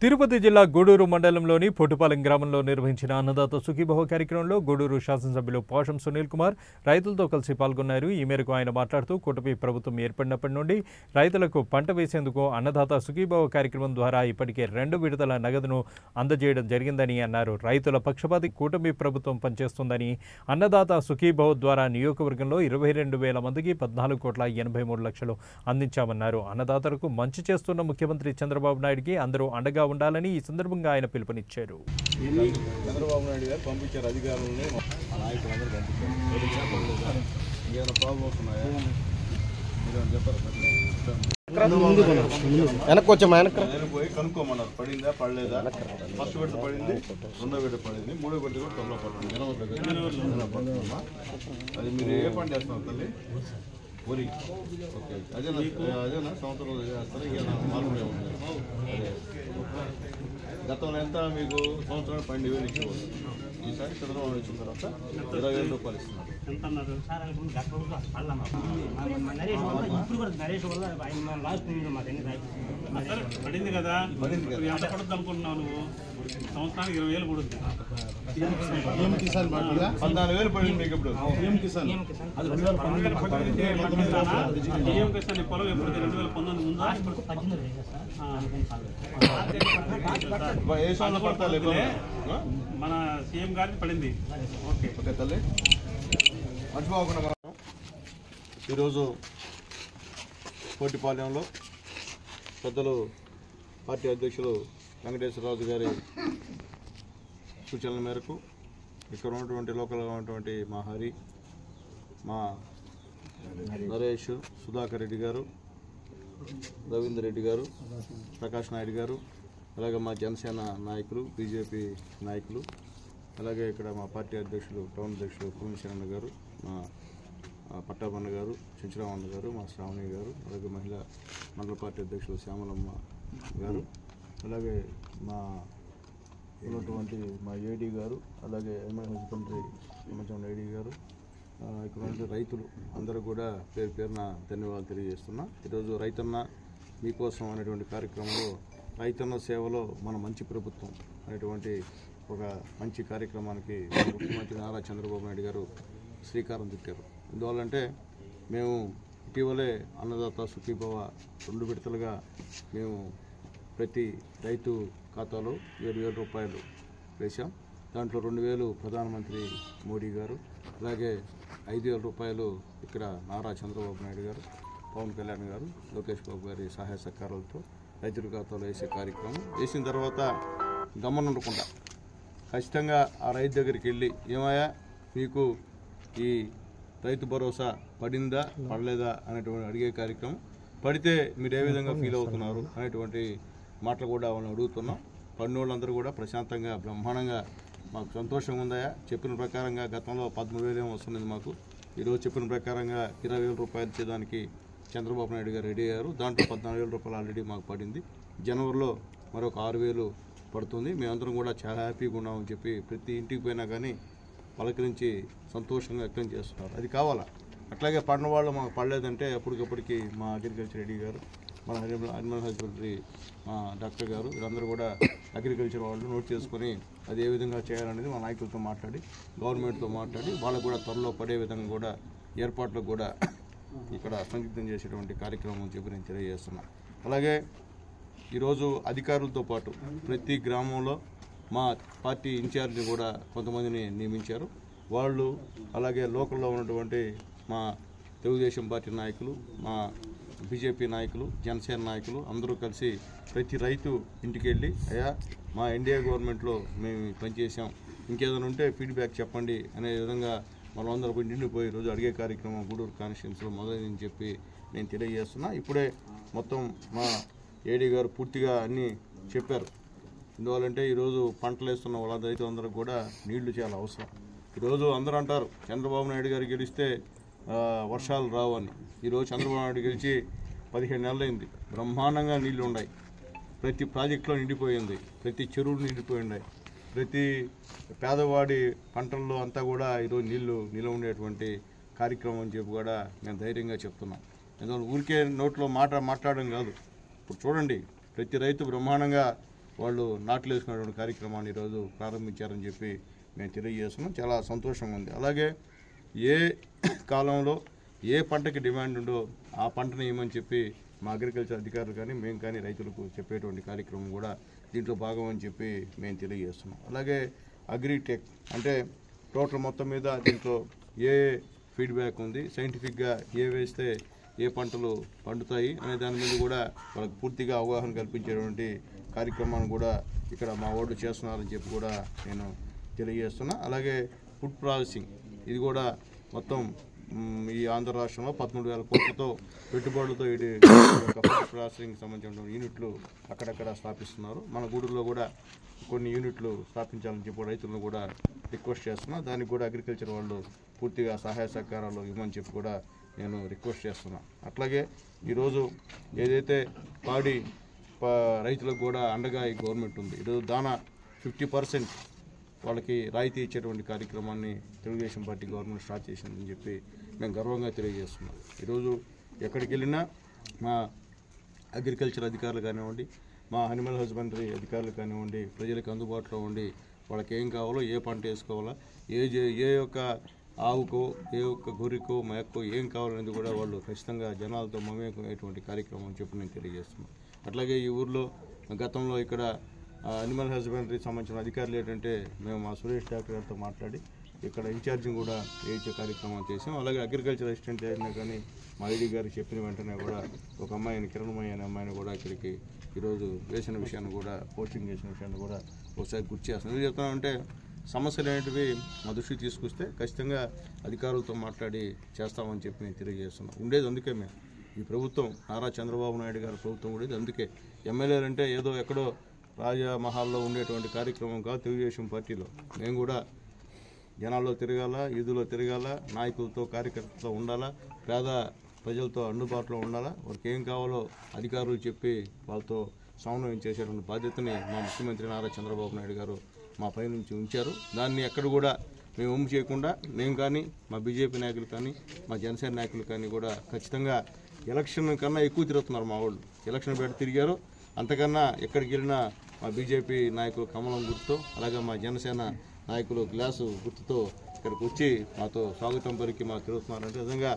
తిరుపతి జిల్లా గూడూరు మండలంలోని పొట్టుపాలెం గ్రామంలో నిర్వహించిన అన్నదాత సుఖీభవ కార్యక్రమంలో గూడూరు శాసనసభ్యులు పోషం సునీల్ కుమార్ రైతులతో కలిసి పాల్గొన్నారు. ఈ మేరకు ఆయన మాట్లాడుతూ కూటమి ప్రభుత్వం ఏర్పడినప్పటి నుండి రైతులకు పంట వేసేందుకు అన్నదాత సుఖీభవ కార్యక్రమం ద్వారా ఇప్పటికే 2 విడతల నగదును అందజేయడం జరిగిందని అన్నారు. రైతుల పక్షపాతి కూటమి ప్రభుత్వం పనిచేస్తుందని, అన్నదాత సుఖీభవ ద్వారా నియోజకవర్గంలో 22,000 మందికి 14,83,00,000 అందించామన్నారు. అన్నదాతలకు మంచి చేస్తున్న ముఖ్యమంత్రి చంద్రబాబు నాయుడుకి అందరూ అండగా ఉండాలని ఈ సందర్భంగా ఆయన పిలుపునిచ్చారు. చంద్రబాబు నాయుడు గారు పంపించారు అధికారులని, నాయకులందరూ పంపించారు. ఏమైనా ప్రాబ్లమ్స్ ఉన్నాయా మీరు చెప్పారు. నేను పోయి కనుక్కోమన్నారు, పడిందా పడలేదా, ఫస్ట్ విడత పడింది, 2వ విడత పడింది, 3వ విడత కూడా త్వరలో పడుతుంది. అది మీరు ఏ పంట వేస్తున్నారు తల్లి? వరి. ఓకే, అదేనా సంవత్సరం చేస్తారు, ఇంకేనా మార్పులే ఉంటుంది. అదే గతంలో ఎంత మీకు సంవత్సరానికి 12,000 ఇచ్చేవాళ్ళు, ఈసారి చంద్రబాబు ఇచ్చిన తర్వాత 20,000 రూపాయలు ఇస్తున్నారు. పడింది కదా, ఎంత పడుతుంది అనుకుంటున్నావు నువ్వు? సంవత్సరానికి 20,000 పడుతుంది. 14,000 పడింది మీకు ఇప్పుడు. పిఎం కిసాన్ పొలం ఎప్పుడు 2019 ముందా? ఏ సంవత్సరం పడతారు? మన సీఎం గారికి పడింది. ఓకే ఓకే తల్లి, మర్చిపోకుండా మనం ఈరోజు పొట్టిపాలెంలో పెద్దలు పార్టీ అధ్యక్షులు వెంకటేశ్వరరాజు గారి సూచనల మేరకు ఇక్కడ ఉన్నటువంటి లోకల్గా ఉన్నటువంటి మా హరి, మా నరేష్, సుధాకర్ రెడ్డి గారు, రవీందర్ రెడ్డి గారు, ప్రకాష్ నాయుడు గారు, అలాగే మా జనసేన నాయకులు, బీజేపీ నాయకులు, అలాగే ఇక్కడ మా పార్టీ అధ్యక్షులు టౌన్ అధ్యక్షులు కుమిశరణ గారు, మా పట్టాభన్న గారు, చించరామన్న గారు, మా శ్రావణి గారు, అలాగే మహిళా మండల పార్టీ అధ్యక్షులు శ్యామలమ్మ గారు, అలాగే మా ఉన్నటువంటి మా ఏడీ గారు, అలాగే ఎంఎల్ హస్బెండరీ సంబంధించిన ఏడీ గారు, ఇక్కడ ఉన్న రైతులు అందరూ కూడా పేరు పేరున ధన్యవాదాలు తెలియజేస్తున్నా. ఈరోజు రైతన్న మీకోసం అనేటువంటి కార్యక్రమంలో రైతన్న సేవలో మన మంచి ప్రభుత్వం అనేటువంటి ఒక మంచి కార్యక్రమానికి ముఖ్యమంత్రి నారా చంద్రబాబు నాయుడు గారు శ్రీకారం చుట్టారు. ఎందువల్లంటే మేము ఇటీవలే అన్నదాత సుఖీభవ 2 విడతలుగా మేము ప్రతి రైతు ఖాతాలో 7,000 రూపాయలు వేశాం. దాంట్లో 2,000 ప్రధానమంత్రి మోడీ గారు, అలాగే 5,000 రూపాయలు ఇక్కడ నారా చంద్రబాబు నాయుడు గారు, పవన్ కళ్యాణ్ గారు, లోకేష్ బాబు గారి సహాయ సహకారాలతో రైతుల ఖాతాలో వేసే కార్యక్రమం వేసిన తర్వాత గమనుండకుండా ఖచ్చితంగా ఆ రైతు దగ్గరికి వెళ్ళి, ఏమయ్యా మీకు ఈ రైతు భరోసా పడిందా పడలేదా అనేటువంటి అడిగే కార్యక్రమం, పడితే మీరు ఏ విధంగా ఫీల్ అవుతున్నారు అనేటువంటి మాటలు కూడా వాళ్ళని అడుగుతున్నాం. పడిన వాళ్ళందరూ కూడా ప్రశాంతంగా బ్రహ్మాండంగా మాకు సంతోషంగా ఉందాయా, చెప్పిన ప్రకారంగా గతంలో 13,000 వస్తున్నది మాకు, ఈరోజు చెప్పిన ప్రకారంగా 20,000 రూపాయలు ఇచ్చేదానికి చంద్రబాబు నాయుడు గారు రెడీ అయ్యారు. దాంట్లో 14,000 రూపాయలు ఆల్రెడీ మాకు పడింది. జనవరిలో మరొక 6,000 పడుతుంది. మేమందరం కూడా చాలా హ్యాపీగా ఉన్నామని చెప్పి ప్రతి ఇంటికి పోయినా కానీ పలకరించి సంతోషంగా వ్యక్తం చేస్తున్నారు. అది కావాలా. అట్లాగే పడిన వాళ్ళు మాకు పడలేదంటే అప్పటికప్పటికి మా అగ్రికల్చర్ రెడ్డి గారు, మన అనిమల్ హస్బెండరీ డాక్టర్ గారు, వీళ్ళందరూ కూడా అగ్రికల్చర్ వాళ్ళు నోట్ చేసుకొని అది ఏ విధంగా చేయాలనేది మా నాయకులతో మాట్లాడి, గవర్నమెంట్తో మాట్లాడి వాళ్ళకు కూడా త్వరలో పడే విధంగా కూడా ఏర్పాట్లకు కూడా ఇక్కడ సంసిద్ధం చేసేటువంటి కార్యక్రమం చెప్పి నేను తెలియజేస్తున్నాను. అలాగే ఈరోజు అధికారులతో పాటు ప్రతి గ్రామంలో మా పార్టీ ఇన్ఛార్జి కూడా కొంతమందిని నియమించారు. వాళ్ళు అలాగే లోకల్లో ఉన్నటువంటి మా తెలుగుదేశం పార్టీ నాయకులు, మా బీజేపీ నాయకులు, జనసేన నాయకులు అందరూ కలిసి ప్రతి రైతు ఇంటికి వెళ్ళి, అయ్యా మా ఎన్డీఏ గవర్నమెంట్లో మేము పనిచేసాం, ఇంకేదైనా ఉంటే ఫీడ్బ్యాక్ చెప్పండి అనే విధంగా మనందరూ ఇంటికి పోయి ఈరోజు అడిగే కార్యక్రమం గూడూరు కాన్స్టిట్యున్సీలో మొదలైందని చెప్పి నేను తెలియజేస్తున్నా. ఇప్పుడే మొత్తం మా ఏడీ గారు పూర్తిగా అన్నీ చెప్పారు. ఎందువల్లంటే ఈరోజు పంటలు వేస్తున్న వాళ్ళ రైతులందరూ కూడా నీళ్లు చాలా అవసరం. ఈరోజు అందరూ అంటారు చంద్రబాబు నాయుడు గారు గెలిస్తే వర్షాలు రావు అని. ఈరోజు చంద్రబాబు నాయుడు గెలిచి 15 నెలలైంది, బ్రహ్మాండంగా నీళ్లు ఉన్నాయి, ప్రతి ప్రాజెక్టులో నిండిపోయింది, ప్రతి చెరువులు నిండిపోయినాయి, ప్రతి పేదవాడి పంటల్లో అంతా కూడా ఈరోజు నీళ్లు నిలవ ఉండేటువంటి కార్యక్రమం అని చెప్పి కూడా మేము ధైర్యంగా చెప్తున్నాం. ఎందుకంటే ఊరికే నోట్లో మాట్లాడడం కాదు. ఇప్పుడు చూడండి, ప్రతి రైతు బ్రహ్మాండంగా వాళ్ళు నాట్లు వేసుకునేటువంటి కార్యక్రమాన్ని ఈరోజు ప్రారంభించారని చెప్పి మేము తెలియజేస్తున్నాం. చాలా సంతోషంగా ఉంది. అలాగే ఏ కాలంలో ఏ పంటకి డిమాండ్ ఉందో ఆ పంటను ఏమని చెప్పి మా అగ్రికల్చర్ అధికారులు కానీ మేము కానీ రైతులకు చెప్పేటువంటి కార్యక్రమం కూడా దీంట్లో భాగం అని చెప్పి మేము తెలియజేస్తున్నాం. అలాగే అగ్రిటెక్ అంటే టోటల్ మొత్తం మీద దీంట్లో ఏ ఫీడ్బ్యాక్ ఉంది, సైంటిఫిక్గా ఏ వేస్తే ఏ పంటలు పండుతాయి అనే దాని మీద కూడా వాళ్ళకి పూర్తిగా అవగాహన కల్పించేటువంటి కార్యక్రమాన్ని కూడా ఇక్కడ మా వాళ్ళు చేస్తున్నారని చెప్పి కూడా నేను తెలియజేస్తున్నా. అలాగే ఫుడ్ ప్రాసెసింగ్ ఇది కూడా మొత్తం ఈ ఆంధ్ర రాష్ట్రంలో 13,000 కోట్లతో పెట్టుబడులతో ఇది ఫుడ్ ప్రాసెసింగ్ సంబంధించిన యూనిట్లు అక్కడక్కడ స్థాపిస్తున్నారు. మన గూడూరులో కూడా కొన్ని యూనిట్లు స్థాపించాలని చెప్పి రైతులను కూడా రిక్వెస్ట్ చేస్తున్నా. దానికి కూడా అగ్రికల్చర్ వాళ్ళు పూర్తిగా సహాయ సహకారాలు ఇవ్వమని చెప్పి కూడా నేను రిక్వెస్ట్ చేస్తున్నా. అట్లాగే ఈరోజు ఏదైతే పాడి రైతులకు కూడా అండగా ఈ గవర్నమెంట్ ఉంది. ఈరోజు దానా 50% వాళ్ళకి రాయితీ ఇచ్చేటువంటి కార్యక్రమాన్ని తెలుగుదేశం పార్టీ గవర్నమెంట్ స్టార్ట్ చేసిందని చెప్పి మేము గర్వంగా తెలియజేస్తున్నాం. ఈరోజు ఎక్కడికి వెళ్ళినా మా అగ్రికల్చర్ అధికారులు కానివ్వండి, మా అనిమల్ హస్బెండరీ అధికారులు కానివ్వండి, ప్రజలకు అందుబాటులో ఉండి వాళ్ళకి ఏం కావాలో, ఏ పంట వేసుకోవాలా, ఏ యొక్క ఆవుకో, ఏ ఒక్క గొర్రెకో, మేకో ఏం కావాలనేది కూడా వాళ్ళు ఖచ్చితంగా జనాలతో మమేకమయ్యేటువంటి కార్యక్రమం అని చెప్పి నేను తెలియజేస్తున్నాను. అట్లాగే ఈ ఊర్లో గతంలో ఇక్కడ అనిమల్ హస్బెండరీకి సంబంధించిన అధికారులు ఏంటంటే మేము మా సురేష్ డాక్టర్ గారితో మాట్లాడి ఇక్కడ ఇన్ఛార్జింగ్ కూడా వేయించే కార్యక్రమం చేసాం. అలాగే అగ్రికల్చర్ అసిస్టెంట్ అయినా కానీ మా ఐడి గారికి చెప్పిన వెంటనే కూడా ఒక అమ్మాయిని, కిరణమయ్య అనే అమ్మాయిని కూడా ఇక్కడికి ఈరోజు వేసిన విషయాన్ని కూడా, పోస్టింగ్ చేసిన విషయాన్ని కూడా ఒకసారి గుర్తు చేస్తున్నాం. ఎందుకు చెప్తానంటే సమస్యలు అనేటివి మా దృష్టికి తీసుకొస్తే ఖచ్చితంగా అధికారులతో మాట్లాడి చేస్తామని చెప్పి నేను తెలియజేస్తున్నాం. ఉండేది అందుకే మేము ఈ ప్రభుత్వం, నారా చంద్రబాబు నాయుడు గారి ప్రభుత్వం ఉండేది అందుకే. ఎమ్మెల్యేలు అంటే ఏదో ఎక్కడో రాజా మహాల్లో ఉండేటువంటి కార్యక్రమం కాదు. తెలుగుదేశం పార్టీలో మేము కూడా జనాల్లో తిరగాల, వీధుల్లో తిరగాల, నాయకులతో కార్యకర్తలతో ఉండాలా, పేద ప్రజలతో అందుబాటులో ఉండాలా, వారికి ఏం కావాలో అధికారులు చెప్పి వాళ్ళతో సమన్వయం చేసేటువంటి బాధ్యతని మా ముఖ్యమంత్రి నారా చంద్రబాబు నాయుడు గారు మా పై నుంచి ఉంచారు. దాన్ని ఎక్కడ కూడా మేము ఒమ్ము చేయకుండా మేము కానీ, మా బీజేపీ నాయకులు కానీ, మా జనసేన నాయకులు కానీ కూడా ఖచ్చితంగా ఎలక్షన్ కన్నా ఎక్కువ తిరుగుతున్నారు. మా వాళ్ళు ఎలక్షన్ పెట్టి తిరిగారు. అంతకన్నా ఎక్కడికి వెళ్ళినా మా బీజేపీ నాయకులు కమలం గుర్తుతో, అలాగే మా జనసేన నాయకులు గ్లాసు గుర్తుతో ఇక్కడికి వచ్చి మాతో స్వాగతం పలికి మాకు తిరుగుతున్నారంటే నిజంగా